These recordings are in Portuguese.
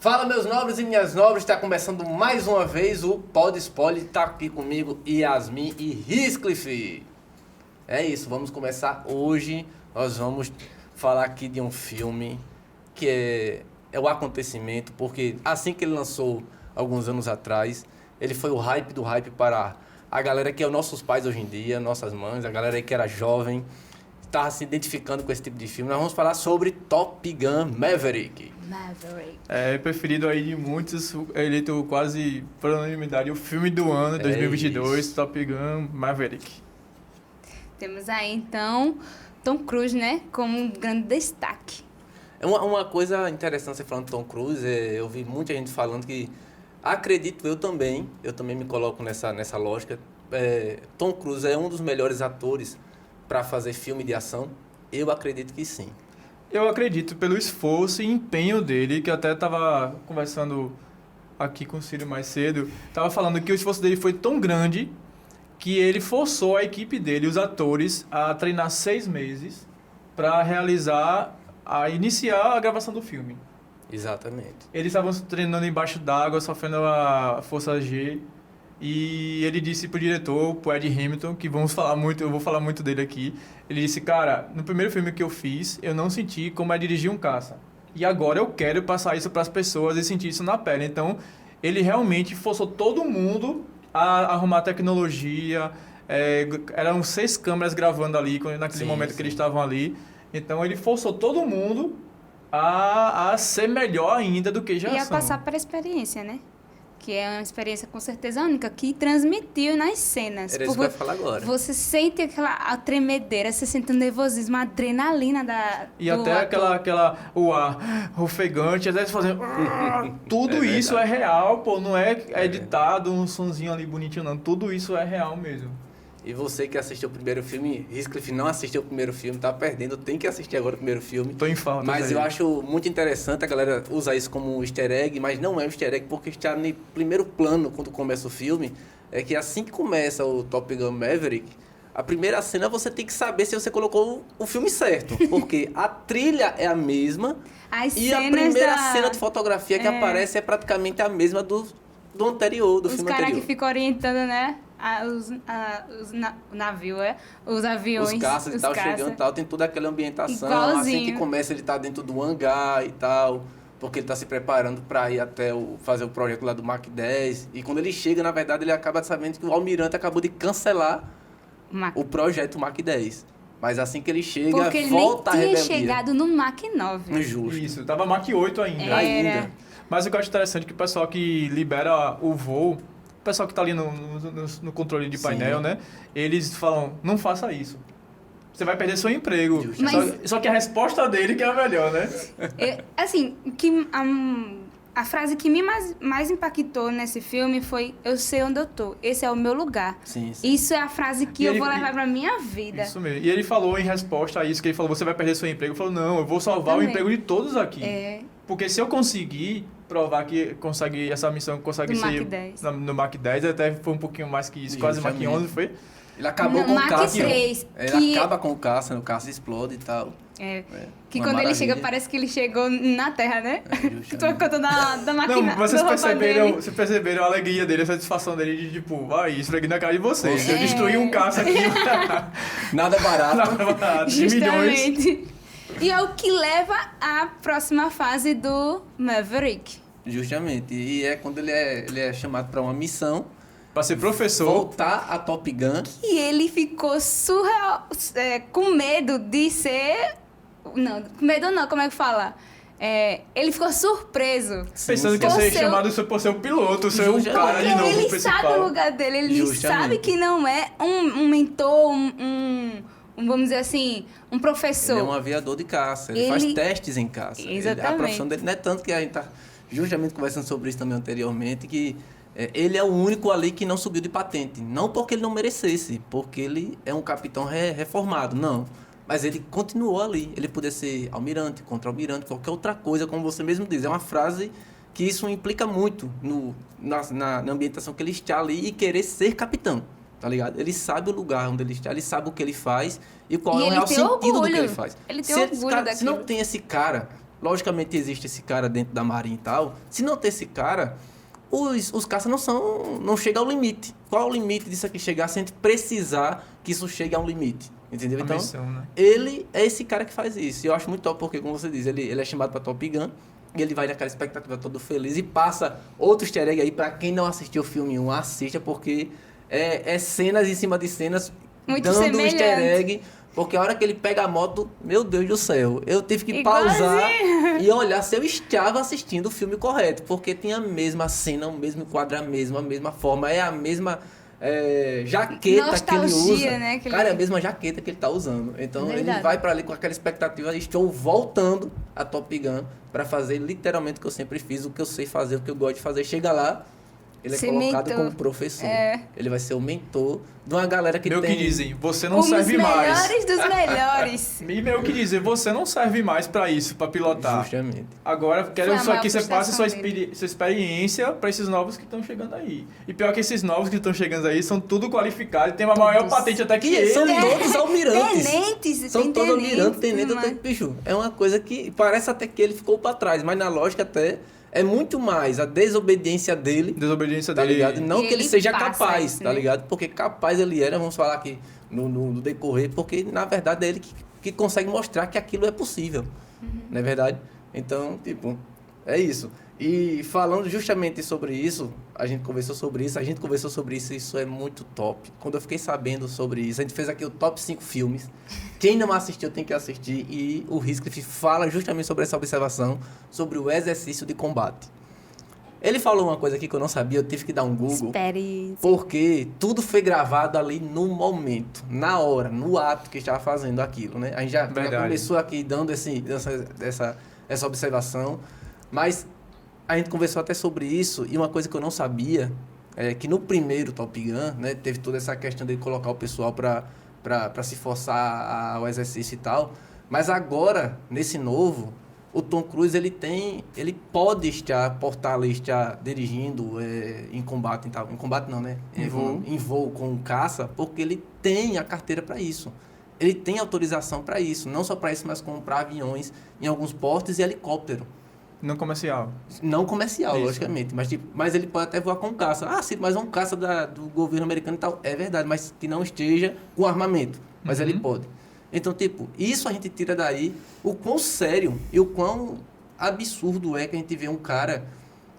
Fala, meus nobres e minhas nobres, está começando mais uma vez o Pod Spoiler. Está aqui comigo Yasmin e Riscliffe. É isso, vamos começar hoje. Nós vamos falar aqui de um filme que é o acontecimento, porque assim que ele lançou alguns anos atrás, ele foi o hype do hype para a galera que é os nossos pais hoje em dia, nossas mães, a galera aí que era jovem, estava se identificando com esse tipo de filme. Nós vamos falar sobre Top Gun Maverick. É preferido aí de muitos, eleito quase por unanimidade o filme do ano, 2022, isso. Top Gun Maverick. Temos aí, então, Tom Cruise, né, como um grande destaque. É uma coisa interessante você falando de Tom Cruise, eu vi muita gente falando que, acredito eu também me coloco nessa lógica, Tom Cruise é um dos melhores atores para fazer filme de ação? Eu acredito que sim. Eu acredito pelo esforço e empenho dele, que eu até estava conversando aqui com o Ciro mais cedo, estava falando que o esforço dele foi tão grande que ele forçou a equipe dele, os atores, a treinar 6 meses para iniciar a gravação do filme. Exatamente. Eles estavam treinando embaixo d'água, sofrendo a força G. E ele disse pro diretor, pro Ed Hamilton, que eu vou falar muito dele aqui. Ele disse, cara, no primeiro filme que eu fiz, eu não senti como é dirigir um caça. E agora eu quero passar isso para as pessoas e sentir isso na pele. Então, ele realmente forçou todo mundo a arrumar tecnologia. Eram 6 câmeras gravando ali, naquele momento que eles estavam ali. Então, ele forçou todo mundo a ser melhor ainda do que já são. E a passar para a experiência, né? Que é uma experiência com certeza única, que transmitiu nas cenas. Era isso que eu ia falar agora. Você sente a tremedeira, você sente o nervosismo, a adrenalina E até o ar ofegante, às vezes fazendo... Tudo isso é real, pô, não é editado, um sonzinho ali bonitinho, não. Tudo isso é real mesmo. E você que assistiu o primeiro filme, Riscliffe não assistiu o primeiro filme, tá perdendo, tem que assistir agora o primeiro filme. Tô em falta. Mas eu acho muito interessante a galera usar isso como um easter egg, mas não é um easter egg porque está no primeiro plano quando começa o filme, é que assim que começa o Top Gun Maverick, a primeira cena você tem que saber se você colocou o filme certo, porque a trilha é a mesma e a primeira cena de fotografia que aparece é praticamente a mesma do anterior, do filme anterior. Os caras que ficam orientando, né? Os aviões. Os caças e tal, chegando e tal, tem toda aquela ambientação. Igualzinho. Assim que começa, ele tá dentro do hangar e tal, porque ele tá se preparando para ir até fazer o projeto lá do Mach 10. E quando ele chega, na verdade, ele acaba sabendo que o almirante acabou de cancelar o projeto Mach 10. Mas assim que ele chega, porque volta a rebeldia. Porque ele tinha chegado no Mach 9. Justo. Isso, tava Mach 8 ainda. Mas o que eu acho interessante é que o pessoal que libera o voo, o pessoal que está ali no controle de painel, né? Eles falam, não faça isso. Você vai perder seu emprego. Só que a resposta dele que é a melhor, né? A frase que me mais impactou nesse filme foi: eu sei onde eu tô, esse é o meu lugar. Sim. Isso é a frase que eu vou levar pra minha vida. Isso mesmo. E ele falou em resposta a isso, que ele falou, você vai perder seu emprego. Ele falou, não, eu vou salvar o emprego de todos aqui. Porque se eu conseguir provar que essa missão consegue ser no Mach 10, até foi um pouquinho mais que isso, quase Mach 11, foi? Ele acabou com o caça. 3, ele acaba com o caça, o caça explode e tal. Que quando ele chega, parece que ele chegou na Terra, né? Tô contando da máquina. Não, vocês perceberam a alegria dele, a satisfação dele de tipo, vai, esfreguei na cara de vocês. Eu destruí um caça aqui. Nada barato. Nada barato. De Justamente. milhões. E é o que leva à próxima fase do Maverick. Justamente. E é quando ele é chamado para uma missão. Para ser professor. Voltar a Top Gun. E ele ficou com medo de ser... Não, com medo não, como é que fala? Ele ficou surpreso. Pensando que ia ser chamado por ser o piloto, ser o cara de novo, ele o principal. sabe o lugar dele, ele sabe que não é um mentor, vamos dizer assim, um professor. Ele é um aviador de caça, ele faz testes em caça. Exatamente. A profissão dele não é tanto que a gente tá justamente conversando sobre isso também anteriormente, que ele é o único ali que não subiu de patente. Não porque ele não merecesse, porque ele é um capitão reformado, não. Mas ele continuou ali. Ele podia ser almirante, contra-almirante, qualquer outra coisa, como você mesmo diz. É uma frase que isso implica muito na ambientação que ele está ali e querer ser capitão. Tá ligado? Ele sabe o lugar onde ele está, ele sabe o que ele faz e qual é o real sentido do que ele faz. Ele tem orgulho daquilo. Se não tem esse cara logicamente existe esse cara dentro da marinha e tal. Se não ter esse cara, os caças não chegam ao limite. Qual é o limite disso aqui chegar sem a gente precisar que isso chegue a um limite? Entendeu? A Então, missão, né? ele é esse cara que faz isso. E eu acho muito top porque, como você diz, ele é chamado pra Top Gun. E ele vai naquela expectativa todo feliz e passa outro easter egg aí. Pra quem não assistiu o filme 1, assista, porque é cenas em cima de cenas Muito dando um semelhante. easter egg. Porque a hora que ele pega a moto, meu Deus do céu, eu tive que Igualzinho. pausar e olhar se eu estava assistindo o filme correto. Porque tem a mesma cena, o mesmo quadro, a mesma forma, é a mesma jaqueta que ele Nostalgia, usa. né, que ele- Cara, é a mesma jaqueta que ele tá usando. Então ele Verdade. vai pra ali com aquela expectativa, estou voltando a Top Gun pra fazer literalmente o que eu sempre fiz, o que eu sei fazer, o que eu gosto de fazer. Chega lá, ele é Ser colocado mentor. como professor. É. Ele vai ser o mentor de uma galera que Meio tem... que dizem, você não Um dos serve mais. melhores dos melhores. E meio que dizer, você não serve mais pra isso, pra pilotar. Justamente. Agora, quero Foi a só maior que você passe frustração dele. sua experiência pra esses novos que estão chegando aí. E pior que esses novos que estão chegando aí são tudo qualificados, tem uma maior Todos. patente até que Que ele. são todos almirantes. Tenentes, São tem todos almirantes, tenente, mas- bicho. É uma coisa que parece até que ele ficou pra trás, mas na lógica até é muito mais a desobediência dele, Desobediência tá dele. ligado? Não E que ele ele seja passa capaz, isso, tá né? ligado? Porque capaz ele era, vamos falar aqui no decorrer, porque na verdade é ele que consegue mostrar que aquilo é possível, não é verdade? Então, tipo, é isso. E falando justamente sobre isso, a gente conversou sobre isso, isso é muito top. Quando eu fiquei sabendo sobre isso, a gente fez aqui o top 5 filmes. Quem não assistiu tem que assistir. E o Heathcliff fala justamente sobre essa observação, sobre o exercício de combate. Ele falou uma coisa aqui que eu não sabia, eu tive que dar um Google. Espere. Porque tudo foi gravado ali no momento, na hora, no ato que estava fazendo aquilo, né? A gente já Verdade. começou aqui dando essa observação, mas a gente conversou até sobre isso, e uma coisa que eu não sabia é que no primeiro Top Gun, né, teve toda essa questão de colocar o pessoal para se forçar ao exercício e tal, mas agora, nesse novo, o Tom Cruise, ele pode portar ali, estar dirigindo em combate e tal. Em combate não, né? Em voo com caça, porque ele tem a carteira para isso. Ele tem autorização para isso. Não só para isso, mas como para aviões em alguns portos e helicóptero. Não comercial. Não comercial, Isso. logicamente. Mas ele pode até voar com caça. Ah, sim, mas é um caça do governo americano e tal. É verdade, mas que não esteja com armamento. Mas ele pode. Então, tipo, isso a gente tira daí o quão sério e o quão absurdo é que a gente vê um cara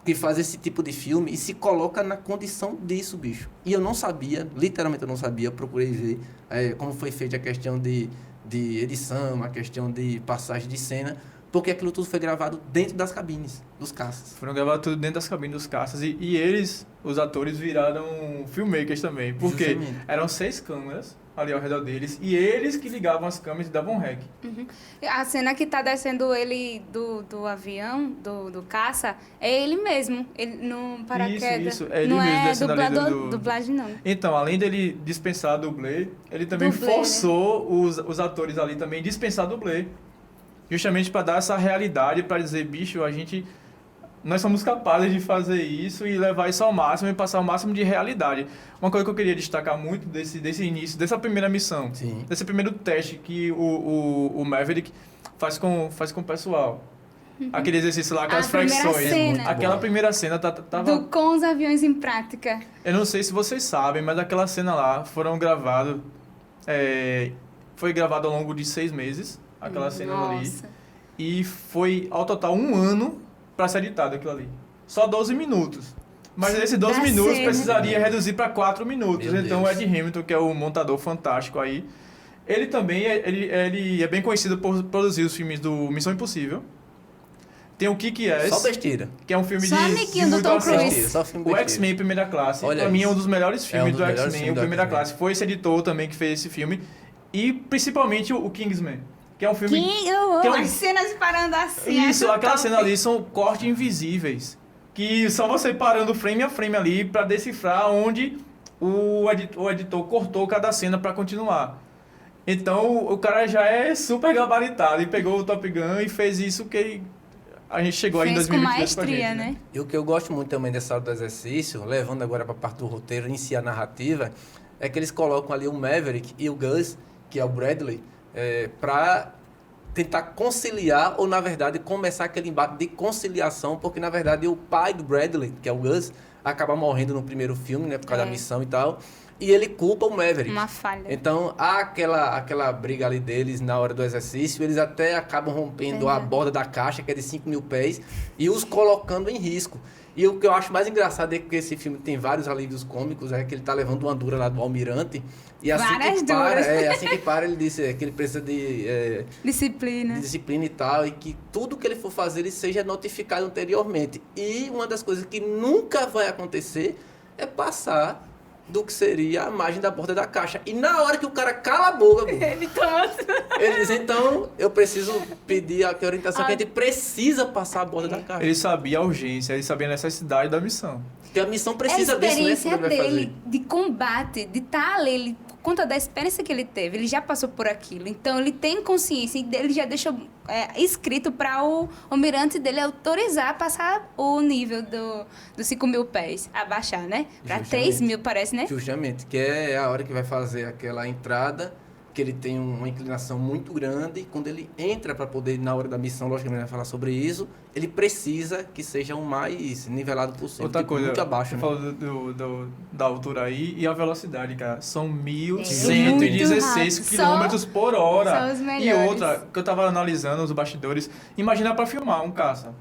que faz esse tipo de filme e se coloca na condição disso, bicho. E eu não sabia, literalmente eu não sabia, eu procurei ver como foi feita a questão de edição, a questão de passagem de cena, porque aquilo tudo foi gravado dentro das cabines dos caças. Foram gravados tudo dentro das cabines dos caças. E eles, os atores, viraram filmmakers também. Porque Justamente. eram 6 câmeras ali ao redor deles. E eles que ligavam as câmeras e davam rec. A cena que tá descendo ele do avião, do caça, é ele mesmo. Ele no paraquedas. Isso, é ele não mesmo é descendo ali do- dublagem, não. Então, além dele dispensar dublê, ele também Dublê, forçou os atores ali também a dispensar dublê. Justamente para dar essa realidade, para dizer, bicho, nós somos capazes de fazer isso e levar isso ao máximo e passar o máximo de realidade. Uma coisa que eu queria destacar muito desse início, dessa primeira missão, Sim. desse primeiro teste que o Maverick faz com o pessoal. Aquele exercício lá, aquelas A primeira flexões. cena. Aquela primeira cena tava... Com os aviões em prática. Eu não sei se vocês sabem, mas aquela cena lá foi gravado ao longo de 6 meses, aquela cena ali. Nossa. E foi, ao total, 1 ano para ser editado aquilo ali. Só 12 minutos. Mas esses 12 Da minutos cena. precisaria reduzir para 4 minutos. Meu Então o Deus. Ed Hamilton, que é o montador fantástico aí, ele também ele é bem conhecido por produzir os filmes do Missão Impossível. Tem o Kick-Ass, Só besteira. que é um filme Só de amiguinho do muito Tom ação. Cruise. Besteira, só filme O besteira. X-Men Primeira Classe, Olha pra mim é isso. um dos melhores filmes um do dos melhores X-Men, filmes o do Primeira X-Men. Classe. Foi esse editor também que fez esse filme. E principalmente o Kingsman, que é um filme... Que eu amo que é um- as cenas parando assim. Isso, acho aquela top. cena ali são cortes invisíveis. Que só você parando frame a frame ali pra decifrar onde o editor cortou cada cena pra continuar. Então o cara já é super gabaritado e pegou o Top Gun e fez isso que a gente chegou aí em Fez com 2022 com a maestria, gente, né? E o que eu gosto muito também dessa hora do exercício, levando agora para a parte do roteiro, em si a narrativa, é que eles colocam ali o Maverick e o Gus, que é o Bradley, para tentar conciliar ou, na verdade, começar aquele embate de conciliação, porque, na verdade, o pai do Bradley, que é o Gus, acaba morrendo no primeiro filme, né, por causa da missão e tal, e ele culpa o Maverick. Uma falha. Então, há aquela briga ali deles na hora do exercício, eles até acabam rompendo a borda da caixa, que é de 5.000 pés, e os colocando em risco. E o que eu acho mais engraçado é que esse filme tem vários alívios cômicos, é que ele tá levando uma dura lá do Almirante, e assim Várias que para, duras. assim que para, ele disse que ele precisa de Disciplina. disciplina e tal, e que tudo que ele for fazer, ele seja notificado anteriormente. E uma das coisas que nunca vai acontecer é passar do que seria a margem da borda da caixa. E na hora que o cara cala a boca, Ele toma... ele diz, então, eu preciso pedir a orientação que a gente precisa passar a borda da caixa. Ele sabia a urgência, ele sabia a necessidade da missão. Porque a missão É a precisa disso, né? experiência Como ele vai dele, fazer. de combate, de estar ali, ele, por conta da experiência que ele teve, ele já passou por aquilo. Então, ele tem consciência e ele já deixou escrito para o almirante dele autorizar passar o nível dos 5.000 pés, abaixar, né? Para Justamente. 3.000, parece, né? Justamente, que é a hora que vai fazer aquela entrada, que ele tem uma inclinação muito grande, e quando ele entra para poder, na hora da missão, logicamente ele vai falar sobre isso, ele precisa que seja o mais nivelado possível. Outra tipo, coisa, muito abaixo, você né? falou da altura aí e a velocidade, cara. São muito 1.116 rápido. km por hora. São os E melhores. outra, que eu tava analisando os bastidores, imagina para filmar um caça.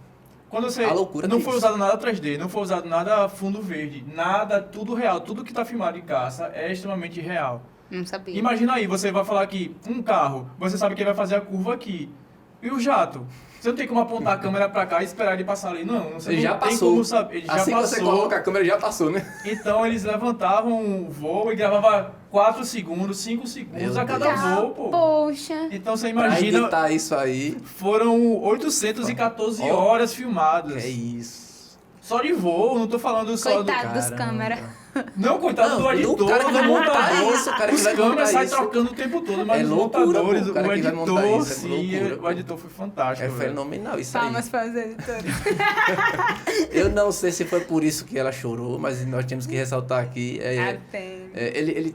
Quando você A loucura não que é foi isso. usado nada 3D, não foi usado nada fundo verde, nada, tudo real, tudo que tá filmado em caça é extremamente real. Não sabia. Imagina aí, você vai falar que um carro, você sabe que ele vai fazer a curva aqui. E o jato? Você não tem como apontar a câmera pra cá e esperar ele passar ali. Não, você Ele não já tem passou. como saber. Ele já Assim que você passou. coloca a câmera, já passou, né? Então eles levantavam o voo e gravavam 4 segundos, 5 segundos Meu a cada Deus. voo, pô. Poxa. Então você Pra imagina, editar isso aí, foram 814 Ó. horas filmadas. é isso. Só de voo, não tô falando só do... Coitado dos Caramba. câmeras. Não, coitado Não, do editor, do cara que vai do montar montador. isso, o cara que Os vai montar câmeras saem isso. trocando o tempo todo, mas É os loucura, montadores, pô, o cara o que vai montar editor, isso, é sim, loucura, pô. o editor foi fantástico, É velho. fenomenal isso Palmas para os editores. aí. Eu não sei se foi por isso que ela chorou, mas nós temos que ressaltar aqui. Até. Ele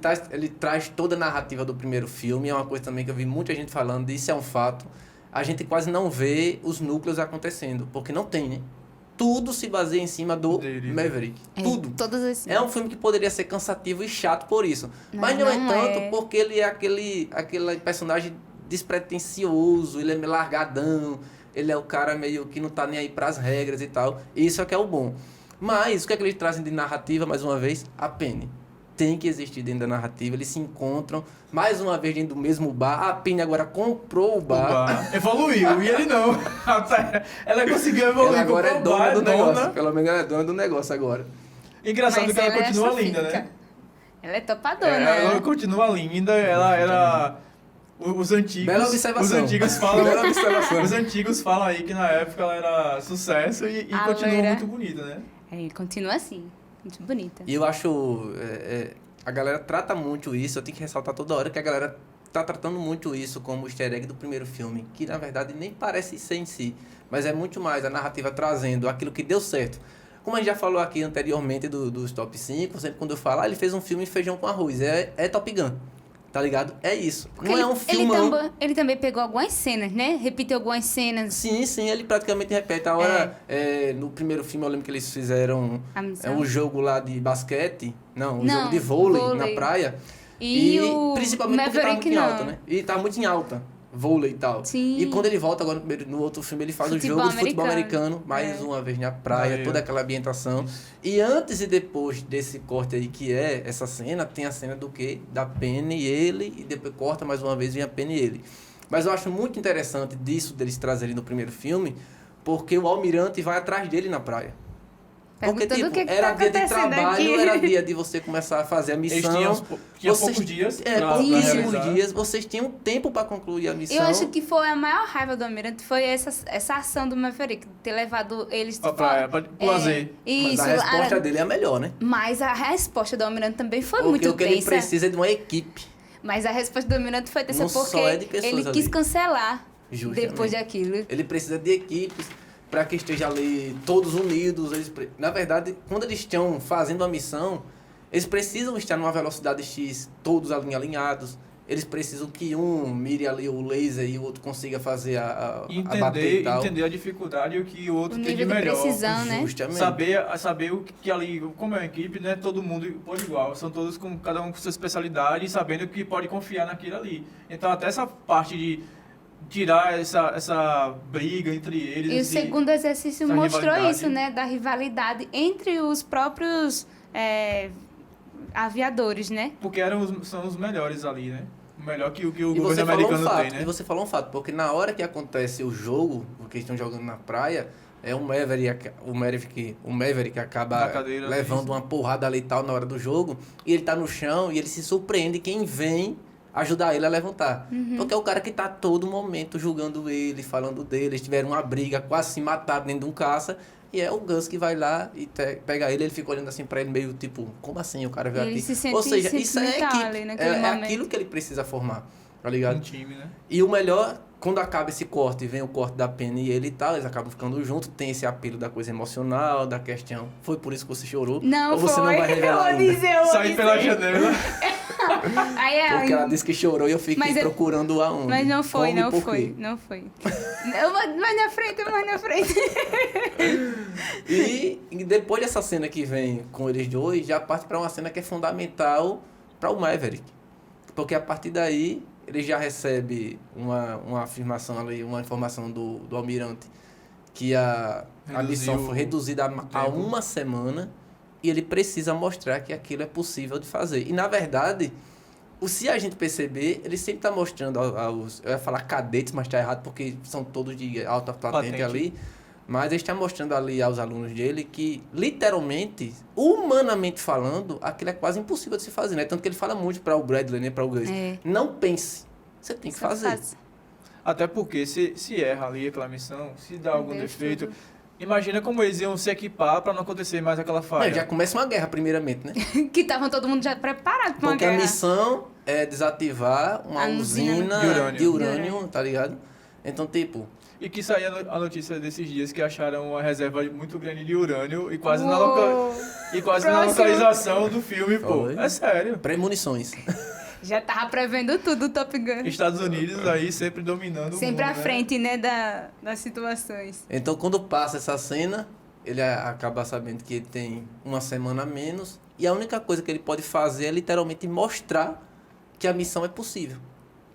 traz toda a narrativa do primeiro filme, é uma coisa também que eu vi muita gente falando, isso é um fato. A gente quase não vê os núcleos acontecendo, porque não tem, né? Tudo se baseia em cima do Dele. Maverick. Tudo. Todas as... É um filme que poderia ser cansativo e chato por isso. Mas não é não tanto é. porque ele é aquele personagem despretensioso, ele é meio largadão, ele é o cara meio que não tá nem aí pras regras e tal. Isso é que é o bom. Mas o que é que eles trazem de narrativa, mais uma vez? A Penny. Tem que existir dentro da narrativa, eles se encontram, mais uma vez dentro do mesmo bar. A Penny agora comprou o O bar. bar evoluiu, e ele não. Ela conseguiu evoluir. Ela agora é comprou o dona bar, do negócio. Pelo menos ela é dona do negócio agora. Engraçado Mas que ela continua só linda, fica. né? Ela é topadona. Ela continua linda, ela era... Os antigos... Bela observação. Os antigos falam... Bela observação. Os antigos falam aí que na época ela era sucesso e A continua loira. muito bonita, né? É, continua assim. Muito bonita. E eu acho... a galera trata muito isso, eu tenho que ressaltar toda hora que a galera tá tratando muito isso como o easter egg do primeiro filme, que na verdade nem parece ser em si, mas é muito mais a narrativa trazendo aquilo que deu certo. Como a gente já falou aqui anteriormente dos top 5, sempre quando eu falo, ele fez um filme Feijão com Arroz, é Top Gun, tá ligado? É isso. Porque Não é um filmão. ele também pegou algumas cenas, né? Repetiu algumas cenas. Sim, ele praticamente repete. A hora, no primeiro filme eu lembro que eles fizeram A missão. um jogo lá de basquete, não, um Não, jogo de vôlei na vôlei. praia. E o principalmente porque tava muito Maverick em não. alta, né? E tava muito em alta, vôlei e tal. Sim. E quando ele volta agora no outro filme, ele faz o Futebol jogo de futebol americano. americano, mais É. uma vez na praia, Aí, toda ó. aquela ambientação. E antes e depois desse corte aí, que é essa cena, tem a cena do quê? Da Penny e ele, e depois corta mais uma vez, vem a Penny e ele. Mas eu acho muito interessante disso, deles trazerem no primeiro filme, porque o almirante vai atrás dele na praia. Porque, Perguntando tipo, o que era tá dia de acontecendo trabalho, aqui. era dia de você começar a fazer a Eles missão. tinham Vocês- poucos dias É, pra pouquíssimos realizar. dias. Vocês tinham tempo para concluir a missão. Eu acho que foi a maior raiva do Almirante, foi essa ação do Maverick, ter levado eles... Pra praia, pro lazer. Mas Isso. a resposta dele é a melhor, né? Mas a resposta do Almirante também foi Porque muito o que ele tensa. precisa é de uma equipe. Mas a resposta do Almirante foi tensa Não porque só é de pessoas ele ali. quis cancelar Justamente. depois daquilo. Ele precisa de equipes para que esteja ali todos unidos. Na verdade, quando eles estão fazendo a missão, eles precisam estar numa velocidade X, todos alinhados. eles precisam que um mire ali o laser e o outro consiga fazer a bater Entender, e tal. entender a dificuldade e o que o outro O tem de nível de melhor. precisão, né? Justamente. Saber o que ali, como é uma equipe, né? Todo mundo por igual. São todos com cada um com sua especialidade e sabendo que pode confiar naquilo ali. Então até essa parte de tirar essa briga entre eles. E o segundo exercício essa mostrou rivalidade. isso, né? Da rivalidade entre os próprios aviadores, né? Porque são os melhores ali, né? O melhor que o E governo você falou um americano fato, tem, né? e você falou um fato, porque na hora que acontece o jogo, porque eles estão jogando na praia, o Maverick acaba Na cadeira, levando isso. uma porrada ali e tal na hora do jogo, e ele tá no chão e ele se surpreende quem vem ajudar ele a levantar. Porque é o cara que tá a todo momento julgando ele, falando dele, eles tiveram uma briga, quase se mataram dentro de um caça, e é o Gus que vai lá e pega ele fica olhando assim pra ele meio tipo, como assim o cara veio Ele aqui? se sente Ou seja, isso é sentimental equipe, ali naquele é momento. aquilo que ele precisa formar, tá Um ligado? time, né? E o melhor, quando acaba esse corte, vem o corte da Penny e ele e tal, eles acabam ficando juntos, tem esse apelo da coisa emocional, da questão. Foi por isso que você chorou? Não, Ou você foi. não vai revelar eu vou ainda? dizer, eu vou Sair pela dizer. janela. Aí, Porque ela disse que chorou e eu fiquei Mas procurando aonde. Mas não foi, Como e não por foi, quê. não foi. Mais na frente, mais na frente. E depois dessa cena que vem com eles dois, já parte para uma cena que é fundamental para o Maverick. Porque a partir daí, ele já recebe uma afirmação ali, uma informação do almirante, que a missão foi reduzida a tempo. uma semana e ele precisa mostrar que aquilo é possível de fazer. E, na verdade, se a gente perceber, ele sempre está mostrando aos... Eu ia falar cadetes, mas está errado porque são todos de alta patente ali. Mas ele está mostrando ali aos alunos dele que, literalmente, humanamente falando, aquilo é quase impossível de se fazer, né? Tanto que ele fala muito para o Bradley, né? Para o Gus. É. Não pense. Você tem que Só fazer. faz. Até porque se erra ali aquela missão, se dá algum Deus, defeito, tudo. imagina como eles iam se equipar para não acontecer mais aquela falha. Não, já começa uma guerra, primeiramente, né? Que estavam todo mundo já preparado para uma Porque a guerra. missão é desativar uma A usina usina de de urânio. urânio, tá ligado? Então, tipo... E que saía a notícia desses dias que acharam uma reserva muito grande de urânio e quase, na, Uou. e quase na Próximo. localização do filme, pô. Foi. É sério. Premonições. Já tava prevendo tudo o Top Gun. Estados Unidos aí sempre dominando Sempre o à mundo, né? frente, né, das situações. Então, quando passa essa cena, ele acaba sabendo que ele tem uma semana a menos e a única coisa que ele pode fazer é literalmente mostrar que a missão é possível.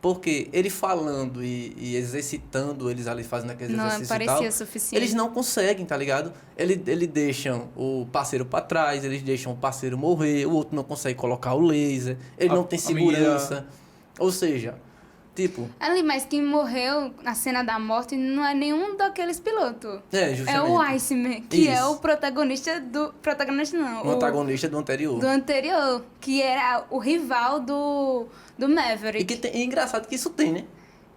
Porque ele falando e exercitando eles ali, fazendo aqueles Não exercícios e tal, parecia suficiente. eles não conseguem, tá ligado? Eles deixam o parceiro pra trás, eles deixam o parceiro morrer, o outro não consegue colocar o laser, ele não tem a menina- segurança. Ou seja, tipo... Ali, mas quem morreu na cena da morte não é nenhum daqueles pilotos. É, É justamente. o Iceman, que é Isso. o protagonista do... Protagonista não. O antagonista do anterior. Do anterior, que era o rival do Maverick. E que é engraçado que isso tem, né?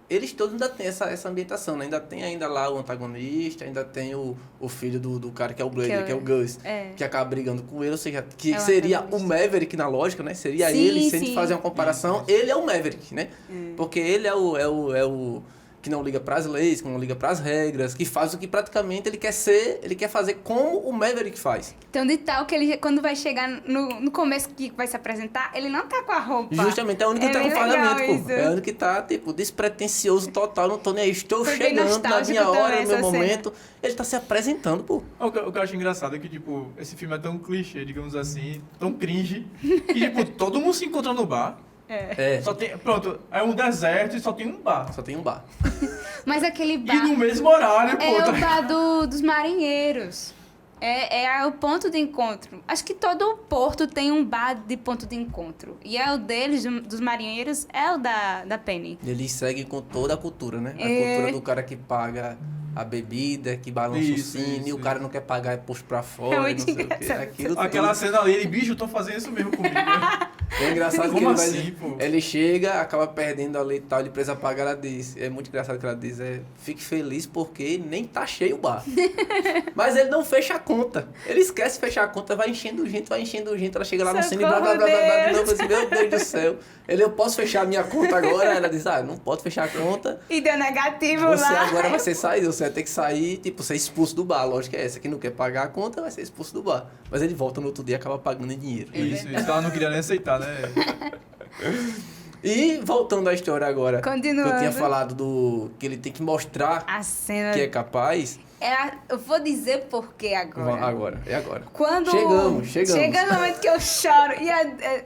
Eles todos ainda têm essa ambientação, né? Ainda lá o antagonista, ainda tem o filho do cara que é o Blade, que é o Gus, é. que acaba brigando com ele, ou seja, que É o seria o antagonista. Maverick na lógica, né? Seria Sim, ele, se a gente sim. fazer uma comparação, ele é o Maverick, né? Porque ele é o que não liga pras leis, que não liga pras regras, que faz o que praticamente ele quer ser, ele quer fazer como o Maverick faz. Então, de tal que ele, quando vai chegar no começo que vai se apresentar, ele não tá com a roupa. Justamente, é o único que tá com bem legal fardamento, pô. isso. É o único que tá, tipo, despretensioso total, não tô nem aí, estou Foi bem chegando na nostálgico minha hora, também no meu essa cena. momento. Ele tá se apresentando, pô. O que eu acho engraçado é que, tipo, esse filme é tão clichê, digamos assim, tão cringe, que, tipo, todo mundo se encontra no bar. É. É, Só tem, pronto, é um deserto e só tem um bar. só tem um bar. Mas aquele E bar no mesmo horário, pô. é tá- o bar dos marinheiros. É o ponto de encontro. Acho que todo porto tem um bar de ponto de encontro. E é o deles, dos marinheiros, é o da Penny. Eles seguem com toda a cultura, né? A É. cultura do cara que paga a bebida, que balança Isso, o sino, isso, e o cara não quer pagar, é posto pra É fora, muito não sei o quê. engraçado. Aquilo Aquela tudo. cena ali, ele, bicho, tô fazendo isso mesmo comigo. É engraçado que Como ele, assim, pô? ele chega, acaba perdendo ali e tal, ele precisa pagar, ela diz. É muito engraçado que ela diz, fique feliz porque nem tá cheio o bar. Mas ele não fecha a conta. Ele esquece de fechar a conta, vai enchendo gente, ela chega lá no cine, blá, blá, blá, blá, blá, de novo, assim, meu Deus do céu. Eu posso fechar a minha conta agora? Ela diz, não pode fechar a conta. E deu negativo Você lá. agora vai ser saído, você vai ter que sair, tipo, ser expulso do bar. A lógica é essa, que não quer pagar a conta vai ser expulso do bar. Mas ele volta no outro dia e acaba pagando em dinheiro. Isso, ela não queria nem aceitar, né? E voltando à história agora, que eu Continuando. tinha falado que ele tem que mostrar A cena... que é capaz. Eu vou dizer por quê agora. É agora. Quando... Chegamos. Chega no momento que eu choro. E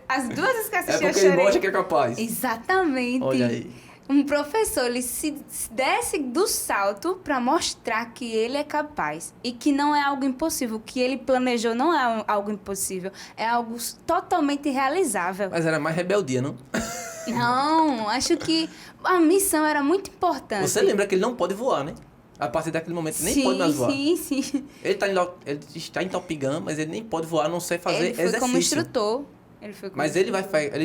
as duas vezes que É assisti eu porque ele chorei. mostra que é capaz. Exatamente. Olha aí. Um professor, ele se desce do salto para mostrar que ele é capaz e que não é algo impossível. O que ele planejou não é algo impossível, é algo totalmente realizável. Mas era mais rebeldia, não? Não, acho que a missão era muito importante. Você lembra que ele não pode voar, né? A partir daquele momento ele nem pode mais voar. Sim. Ele está em Top Gun, mas ele nem pode voar, a não ser fazer Ele foi exercício. como instrutor. Mas ele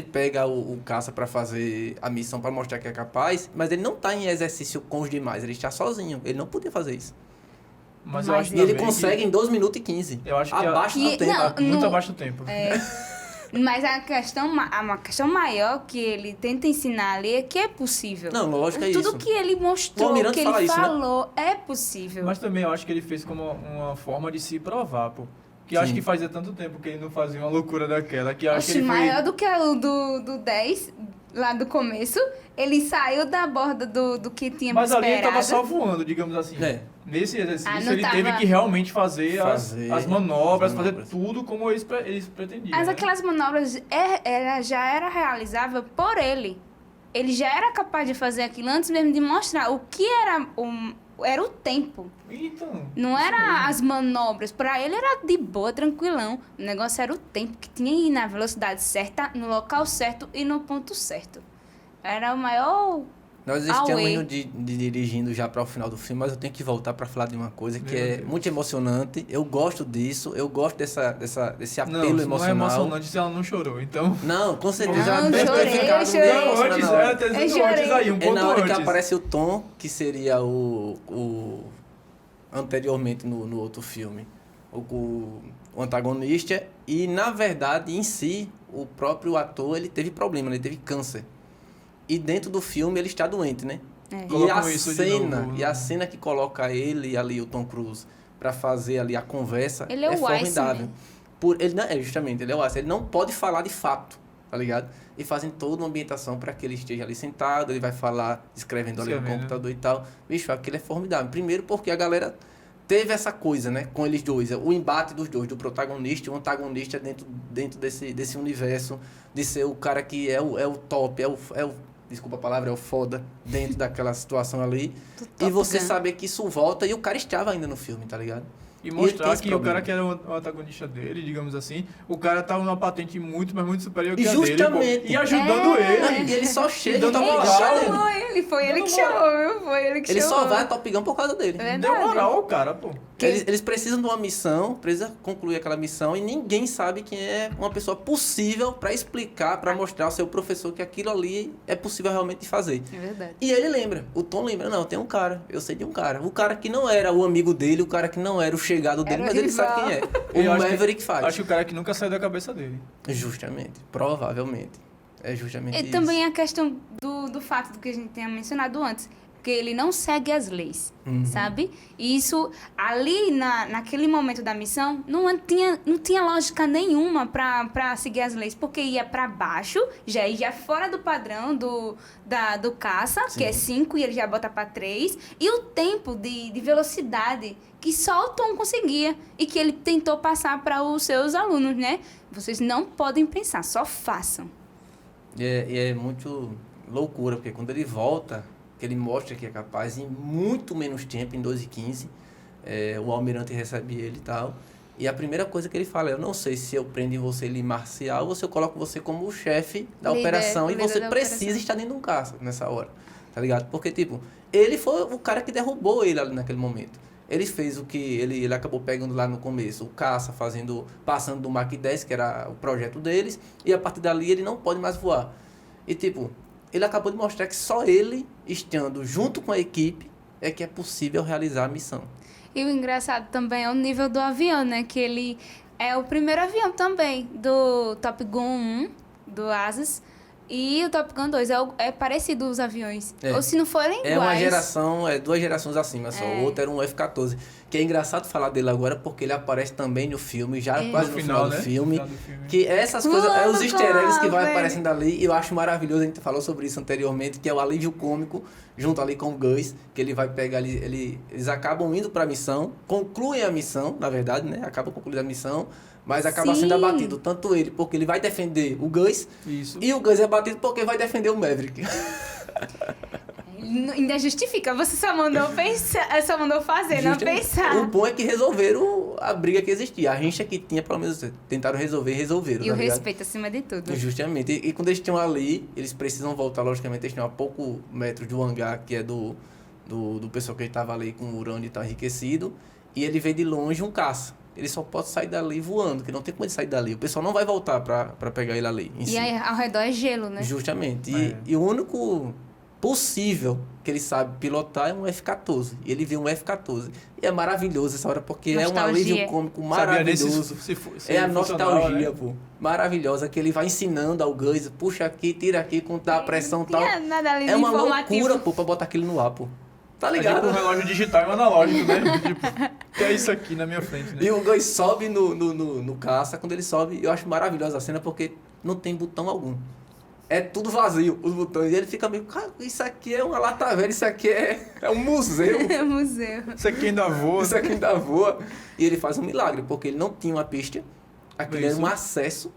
pega o caça pra fazer a missão pra mostrar que é capaz, mas ele não tá em exercício com os demais, ele está sozinho. Ele não podia fazer isso. Mas eu Mas acho E ele também consegue em 2 minutos e 15. Eu acho que abaixo Que- do tempo. não, muito no- abaixo do tempo. Mas uma questão maior que ele tenta ensinar ali é que é possível. Não, lógico, é Tudo isso. que ele O mostrou, Almirante que ele fala isso, né? falou, é possível. Mas também eu acho que ele fez como uma forma de se provar, pô. Que eu acho Sim. que fazia tanto tempo que ele não fazia uma loucura daquela. Que eu acho que Oxe, ele maior do que o do 10, lá do começo. Ele saiu da borda do que tinha Mas ali ele esperado. tava só voando, digamos assim. É. Nesse exercício não ele tava- teve que realmente fazer as manobras, as fazer manobras. tudo como eles pretendiam. Mas né? aquelas manobras já era realizável por ele. Ele já era capaz de fazer aquilo antes mesmo de mostrar o que era o tempo. Então, Não isso era mesmo. as manobras. Pra ele era de boa, tranquilão. O negócio era o tempo que tinha que ir na velocidade certa, no local certo e no ponto certo. Era o maior... Nós estamos Away. indo de dirigindo já para o final do filme, mas eu tenho que voltar para falar de uma coisa que Meu é Deus. muito emocionante. Eu gosto disso, eu gosto desse apelo Não, não é emocional. emocionante se ela não chorou, então... Não, com certeza. Não, deve ter chorei, ficado chorei. meio Não, emocionado antes, na hora. até Eu antes chorei. aí, um É ponto na hora que antes. aparece o Tom, que seria o anteriormente no outro filme, o antagonista, e na verdade, em si, o próprio ator, ele teve problema, ele teve câncer. E dentro do filme ele está doente, né? É. E Colocam a isso de cena, novo. e a cena que coloca ele e ali o Tom Cruise para fazer ali a conversa Ele é o formidável. Iceman. Ele não é justamente, ele é o Iceman, ele não pode falar de fato, tá ligado? E fazem toda uma ambientação para que ele esteja ali sentado, ele vai falar escrevendo ali no Escrevendo. computador e tal. Bicho, aquilo é formidável. Primeiro porque a galera teve essa coisa, né, com eles dois, o embate dos dois, do protagonista e o antagonista dentro desse universo, de ser o cara que é o top, desculpa a palavra, é o foda dentro daquela situação ali. Do E Top você Gun. saber que isso volta e o cara estava ainda no filme, tá ligado? E ele mostrar tem esse que o problema. cara que era o antagonista dele, digamos assim, o cara tava numa patente muito, mas muito superior que E a dele. justamente. Pô, e ajudando É. ele. E ele só chega Dando e dá uma moral. moral dele. Foi ele que Dando chamou, viu? Foi ele que Ele chamou. só vai a Top Gun por causa dele. É Deu verdade. moral ao cara, pô. Eles precisam de uma missão, precisa concluir aquela missão e ninguém sabe quem é uma pessoa possível para explicar, para mostrar ao seu professor que aquilo ali é possível realmente de fazer. É verdade. E ele lembra, o Tom lembra, não, tem um cara, eu sei de um cara. O cara que não era o amigo dele, o cara que não era o chegado dele, Era o mas ele sabe rival. quem é. Eu O acho que- Maverick faz. Acho que o cara que nunca saiu da cabeça dele. Justamente, provavelmente. É justamente E isso. também a questão do fato do que a gente tinha mencionado antes, que ele não segue as leis, Uhum. sabe? E isso, ali naquele momento da missão, não tinha lógica nenhuma pra seguir as leis, porque ia pra baixo, já ia fora do padrão do caça, que é 5, e ele já bota pra 3, e o tempo de velocidade que só o Tom conseguia, e que ele tentou passar para os seus alunos, né? Vocês não podem pensar, só façam. E é muito loucura, porque quando ele volta, que ele mostra que é capaz, em muito menos tempo, em 2h15, o almirante recebe ele e tal. E a primeira coisa que ele fala é, eu não sei se eu prendo em você ele marcial ou se eu coloco você como o chefe da Líder, operação e líder você da precisa operação. estar dentro de um caça nessa hora, tá ligado? Porque, tipo, ele foi o cara que derrubou ele ali naquele momento. Ele fez o que ele acabou pegando lá no começo, o caça, passando do Mach 10, que era o projeto deles, e a partir dali ele não pode mais voar. E, tipo, ele acabou de mostrar que só ele, estando junto com a equipe, é que é possível realizar a missão. E o engraçado também é o nível do avião, né? Que ele é o primeiro avião também do Top Gun 1, do Asas, e o Top Gun 2. É parecido os aviões. É. Ou se não forem iguais. É uma geração, 2 gerações acima só. É. O outro era um F-14. Que é engraçado falar dele agora, porque ele aparece também no filme, já quase no final do né? filme. No final do filme. Que essas coisas, é os easter eggs que vai velho. aparecendo ali, e eu acho maravilhoso, a gente falou sobre isso anteriormente, que é o alívio cômico, junto ali com o Gus, que ele vai pegar ali, eles acabam indo pra missão, concluem a missão, na verdade, né? Acabam concluindo a missão, mas acaba Sim. sendo abatido, tanto ele, porque ele vai defender o Gus, Isso. e o Gus é abatido porque vai defender o Maverick. Ainda justifica, você só mandou pensar, só mandou fazer, não Justamente. pensar. O bom é que resolveram a briga que existia, a rincha que tinha, pelo menos, tentaram resolveram, E tá o ligado? respeito acima de tudo. Justamente. E quando eles estão ali, eles precisam voltar, logicamente, eles estão a pouco metros do hangar, que é do pessoal que estava ali com o urânio e tal enriquecido, e ele vê de longe um caça. Ele só pode sair dali voando, que não tem como ele sair dali. O pessoal não vai voltar pra pegar ele ali. Em E si. aí, ao redor é gelo, né? Justamente. É. E o único possível que ele sabe pilotar é um F-14. E ele viu um F-14. E é maravilhoso essa hora, porque é um Nostalgia. alívio cômico Sabia nem se- maravilhoso. se É a funcionava, nostalgia, né? pô. Maravilhosa, que ele vai ensinando ao Gus, puxa aqui, tira aqui, quando dá a pressão e Não tal. tinha nada ali É de uma informativo. loucura, pô, pra botar aquilo no ar, pô. Tá É tipo ligado? um relógio digital e um analógico, né? Tipo, que é isso aqui na minha frente, né? E o Gus sobe no caça, quando ele sobe, eu acho maravilhosa a cena, porque não tem botão algum. É tudo vazio, os botões. E ele fica meio, cara, isso aqui é uma lata velha, isso aqui é um museu. Museu. Isso aqui ainda voa. Isso aqui ainda voa. E ele faz um milagre, porque ele não tinha uma pista. Aquilo era Isso. um acesso,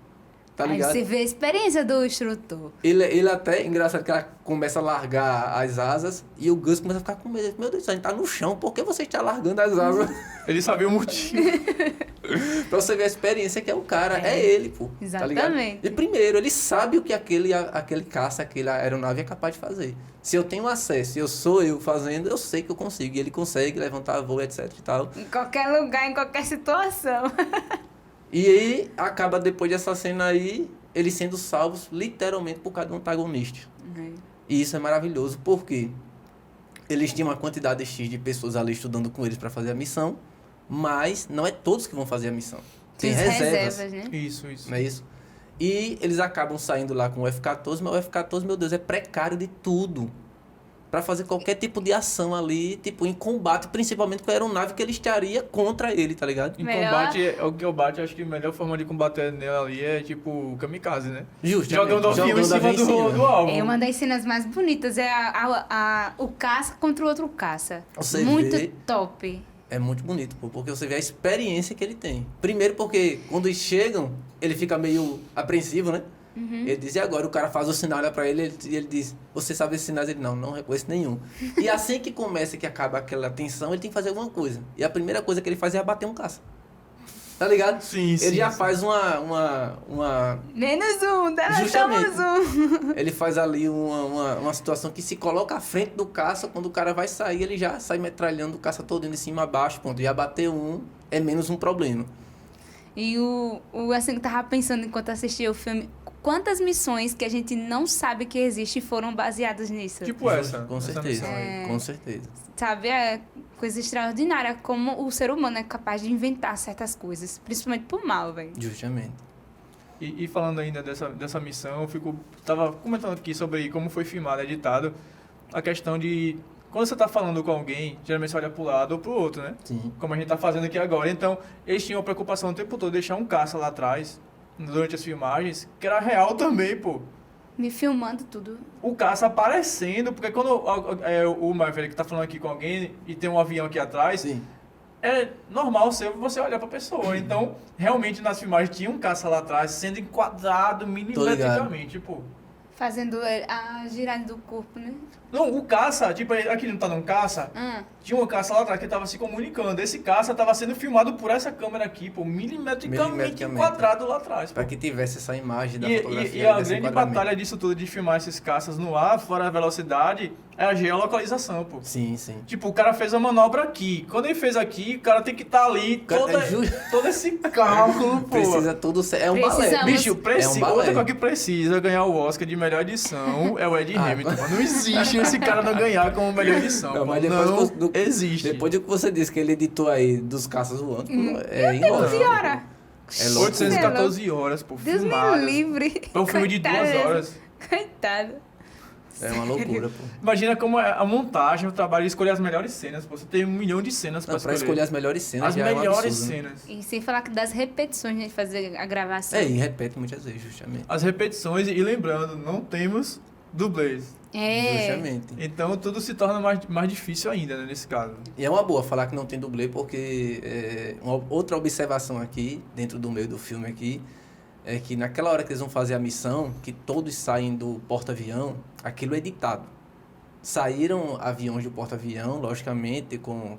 tá Aí ligado? você vê a experiência do instrutor. Ele até, engraçado que ela começa a largar as asas e o Gus começa a ficar com medo. Meu Deus, a gente tá no chão, por que você está largando as asas? Ele sabia o motivo. Pra você ver a experiência que é o cara, é ele, pô. Tá ligado? Exatamente. E primeiro, ele sabe o que aquele caça, aquela aeronave é capaz de fazer. Se eu tenho acesso, eu sou eu fazendo, eu sei que eu consigo. E ele consegue levantar voo, etc e tal. Em qualquer lugar, em qualquer situação. E aí, acaba depois dessa cena aí, eles sendo salvos literalmente por cada antagonista. E isso é maravilhoso, porque eles tinham uma quantidade X de pessoas ali estudando com eles para fazer a missão, mas não é todos que vão fazer a missão. Tem As reservas, né? Isso. não é isso? E eles acabam saindo lá com o F-14, mas o F-14, meu Deus, é precário de tudo. Para fazer qualquer tipo de ação ali, tipo, em combate, principalmente com a aeronave que ele estaria contra ele, tá ligado? Em Melhor- combate, o que eu bate, acho que a melhor forma de combater nele ali é tipo kamikaze, né? Justamente. Jogando o avião em cima avião do alvo. É uma das cenas mais bonitas, é o caça contra o outro caça. Você Muito vê- top. É muito bonito, pô, porque você vê a experiência que ele tem. Primeiro porque quando eles chegam, ele fica meio apreensivo, né? Ele diz, e agora? O cara faz o sinal, olha pra ele e ele diz, você sabe esses sinais? Ele, não reconheço nenhum. E assim que começa, que acaba aquela tensão, ele tem que fazer alguma coisa. E a primeira coisa que ele faz é abater um caça. Tá ligado? Sim, Ele já faz uma Menos um, deletamos Justamente. um. Ele faz ali uma situação que se coloca à frente do caça, quando o cara vai sair, ele já sai metralhando o caça todo de cima a baixo, ponto. E abater um é menos um problema. E assim, eu tava pensando enquanto assistia o filme, quantas missões que a gente não sabe que existe foram baseadas nisso. Tipo essa. Com essa certeza, missão aí. com certeza. Sabe, é coisa extraordinária como o ser humano é capaz de inventar certas coisas, principalmente pro mal, velho. Justamente. E falando ainda dessa missão, eu tava comentando aqui sobre como foi filmado, editado, a questão de quando você tá falando com alguém, geralmente você olha pro lado ou pro outro, né? Sim. Como a gente tá fazendo aqui agora. Então, eles tinham a preocupação o tempo todo de deixar um caça lá atrás, durante as filmagens, que era real também, pô. Me filmando tudo. O caça aparecendo, porque quando o Maverick tá falando aqui com alguém e tem um avião aqui atrás, Sim. é normal você olhar pra pessoa. Então, realmente nas filmagens tinha um caça lá atrás sendo enquadrado milimetricamente, pô. Fazendo a girada do corpo, né? Não, o caça, tipo, aqui não tá num caça, tinha um caça lá atrás que tava se comunicando. Esse caça tava sendo filmado por essa câmera aqui, pô, milimetricamente enquadrado lá atrás, pô. Pra que tivesse essa imagem da E fotografia. a desse grande enquadramento. batalha disso tudo de filmar esses caças no ar, fora a velocidade, é a geolocalização, pô. Sim, sim. Tipo, o cara fez a manobra aqui. Quando ele fez aqui, o cara tem que estar ali, Cara, todo esse cálculo, pô. Precisa tudo ser. É um Precisamos. balé. Bicho, É um precisa. balé. Outra coisa que precisa ganhar o Oscar de melhor edição é o Ed Hamilton. Mano. Não existe esse cara não ganhar como melhor edição. Não, mas Não depois existe. Depois do que você disse que ele editou aí dos caças voando, é ilógico. Piora. É louco. 814 horas, pô, Deus me filmadas. livre. É um filme de 2 Coitada. horas. Coitado. É uma loucura, pô. Imagina como é a montagem, o trabalho de escolher as melhores cenas. Pô. Você tem 1 milhão de cenas Não, pra pra escolher as melhores cenas As já é um melhores absurdo, né? cenas. E sem falar das repetições, né, de fazer a gravação. É, e repete muitas vezes, justamente. As repetições, e lembrando, não temos dublês. Justamente. Então tudo se torna mais difícil ainda, né, nesse caso. E é uma boa falar que não tem dublê, porque outra observação aqui, dentro do meio do filme aqui, é que naquela hora que eles vão fazer a missão, que todos saem do porta-avião, aquilo é editado. Saíram aviões do porta-avião, logicamente, com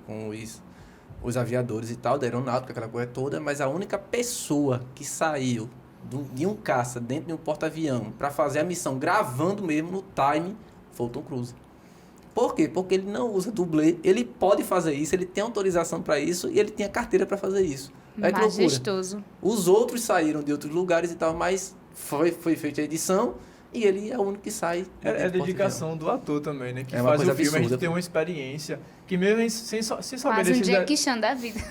os aviadores e tal, da aeronáutica, aquela coisa toda, mas a única pessoa que saiu de um caça dentro de um porta-avião para fazer a missão, gravando mesmo no time, foi o Tom Cruise. Por quê? Porque ele não usa dublê, ele pode fazer isso, ele tem autorização para isso e ele tem a carteira para fazer isso. É que loucura. Majestoso. Os outros saíram de outros lugares e tal, mas foi feita a edição e ele é o único que sai. É a dedicação do ator também, né? Que É uma faz o coisa filme, a gente absurda, tem pô. uma experiência que mesmo sem saber Quase um desses Jackie Chan da vida.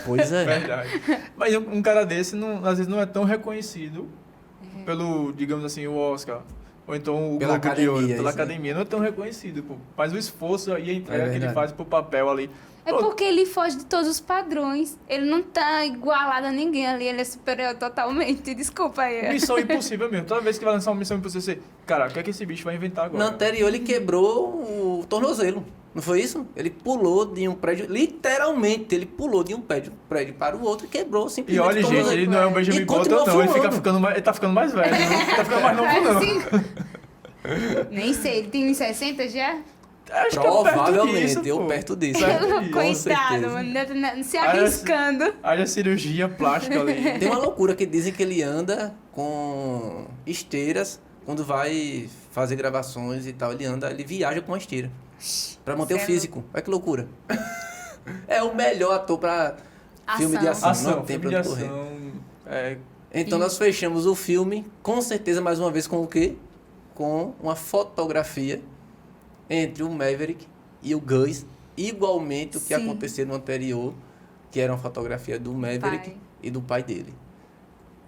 Pois é. Verdade. Mas um cara desse, às vezes, não é tão reconhecido pelo, digamos assim, o Oscar. Ou então o Pela Globo de Ouro, academia, pela isso, né? academia. Não é tão reconhecido, pô. Mas o esforço e a entrega que ele verdade. faz pro papel ali. É porque ele foge de todos os padrões. Ele não tá igualado a ninguém ali. Ele é superior totalmente. Desculpa aí. Missão impossível mesmo. Toda vez que vai lançar uma missão impossível, você... Cara, o que é que esse bicho vai inventar agora? No anterior ele quebrou o tornozelo. Não foi isso? Ele pulou de um prédio, literalmente, ele pulou de um prédio para o outro e quebrou E simplesmente olha, o gente, tornozelo. ele não é um Benjamin E Button, continuou não. Ele filmando. tá ficando mais velho. Não tá ficando mais novo, não. Nem sei. Ele tem uns 60 já? Acho Provavelmente, que é eu perto perto disso. disso. Perto disso. Coitado, certeza. mano. Se arriscando. Haja cirurgia plástica ali. Tem uma loucura que dizem que ele anda com esteiras quando vai fazer gravações e tal. Ele viaja com uma esteira pra manter o Sério? físico. Olha que loucura. É o melhor ator pra filme de ação. Ação, não tem filme pra de correr. ação. É, Então nós fechamos o filme, com certeza, mais uma vez, com o quê? Com uma fotografia entre o Maverick e o Gus, igualmente o que Sim. acontecia no anterior, que era uma fotografia do Maverick Pai. e do pai dele.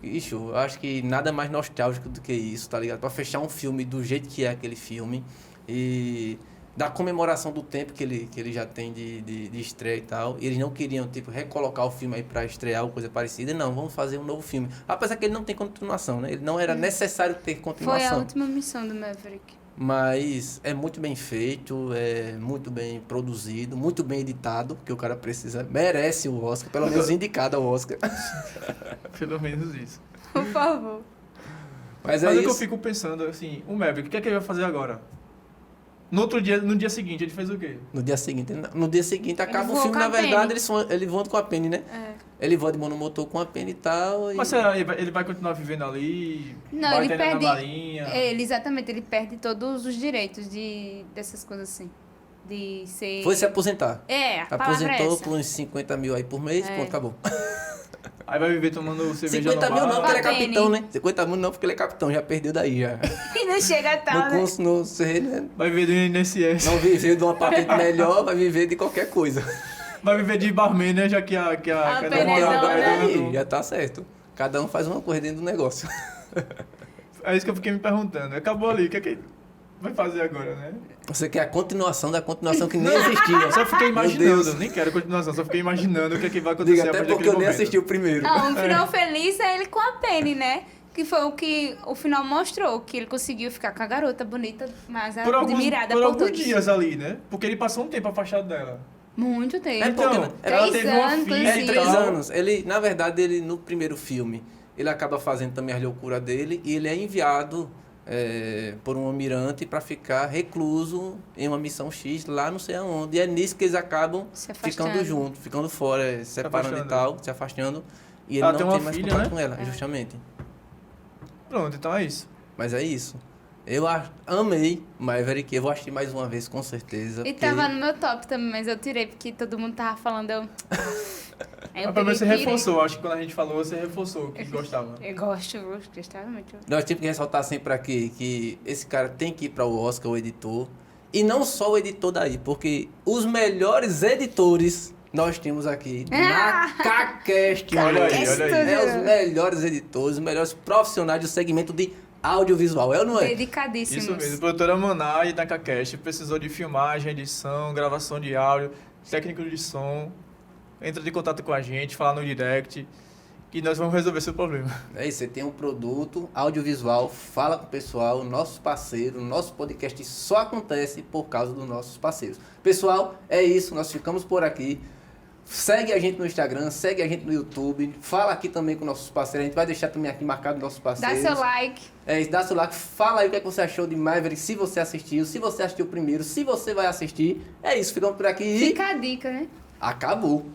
Ixi, eu acho que nada mais nostálgico do que isso, tá ligado? Pra fechar um filme do jeito que é aquele filme e da comemoração do tempo que ele já tem de estreia e tal. E eles não queriam, tipo, recolocar o filme aí pra estrear ou coisa parecida. Não, vamos fazer um novo filme. Apesar que ele não tem continuação, né? Ele não era necessário ter continuação. Foi a última missão do Maverick. Mas é muito bem feito, é muito bem produzido, muito bem editado, porque o cara merece o Oscar, pelo menos indicado ao Oscar. pelo menos isso. Por favor. Mas Mas é é que eu isso. fico pensando, assim, o Maverick, o que é que ele vai fazer agora? No dia seguinte, ele fez o quê? No dia seguinte acaba o voou filme, com na a verdade, Penny. ele voa com a Penny, né? É. Ele voa de monomotor com a Penny e tal. Mas será ele vai continuar vivendo ali? Não, vai ele ter na perde. marinha? Exatamente, ele perde todos os direitos dessas coisas assim. De ser. Foi se aposentar. É, a palavra é Aposentou essa. por uns 50 mil aí por mês, pronto, acabou. Aí vai viver tomando cerveja 50 no mil bar. não, porque ele é A Penny. capitão, né? 50 mil não, porque ele é capitão, já perdeu daí, já. E não chega a tal, né? Não sei, né? Vai viver do INSS. Não viveu de uma patente melhor, vai viver de qualquer coisa. Vai viver de barman, né? Já que a A cada Penny é uma- dona. Aí, já tá certo. Cada um faz uma coisa dentro do negócio. É isso que eu fiquei me perguntando. Acabou ali, o que é que vai fazer agora, né? Você quer a continuação da continuação que nem existia. Só fiquei Meu imaginando, Deus. nem quero continuação, só fiquei imaginando o que é que vai acontecer Diga, a até partir porque eu daquele nem momento. assisti o primeiro. Não, o final feliz é ele com a Penny, né? Que foi o que o final mostrou, que ele conseguiu ficar com a garota bonita, mas Por admirada alguns todos. dias ali, né? Porque ele passou um tempo afastado dela. Muito tempo. É porque- Então, ela 3 teve uma anos, filha É, e assim. 3 tal. anos. Ele, na verdade, ele no primeiro filme, ele acaba fazendo também a loucura dele e ele é enviado por um almirante para ficar recluso em uma missão X lá não sei aonde. E é nisso que eles acabam Se afastando. ficando juntos, ficando fora, separando e afastando. tal, se afastando. E ele Ela não tem tem uma mais filha, contato né? com ela, É. justamente. Pronto, então é isso. Mas é isso. Eu amei Maverick, eu vou assistir mais uma vez, com certeza. E porque- tava no meu top também, mas eu tirei porque todo mundo tava falando. Aí eu Mas pelo menos você peguei e tirei. reforçou, acho que quando a gente falou, você reforçou que gostava. Eu gosto, gostava muito. Nós temos que ressaltar sempre aqui que esse cara tem que ir para o Oscar, o editor. E não só o editor daí, porque os melhores editores nós temos aqui na CACast. Olha aí, Cast olha aí. É os melhores editores, os melhores profissionais do segmento de audiovisual, é ou não é? Dedicadíssimos. Isso mesmo. Produtora Manai da Cacast precisou de filmagem, edição, gravação de áudio, técnico de som. Entra em contato com a gente, fala no direct e nós vamos resolver seu problema. É isso, você tem um produto audiovisual, fala com o pessoal, nossos parceiros, nosso podcast só acontece por causa dos nossos parceiros. Pessoal, é isso, nós ficamos por aqui. Segue a gente no Instagram, segue a gente no YouTube, fala aqui também com nossos parceiros, a gente vai deixar também aqui marcado nossos Dá parceiros. seu like. É isso, dá seu like, fala aí o que, é que você achou de Maverick, se você assistiu, se você assistiu primeiro, se você vai assistir. É isso, ficamos por aqui e Fica a dica, né? acabou.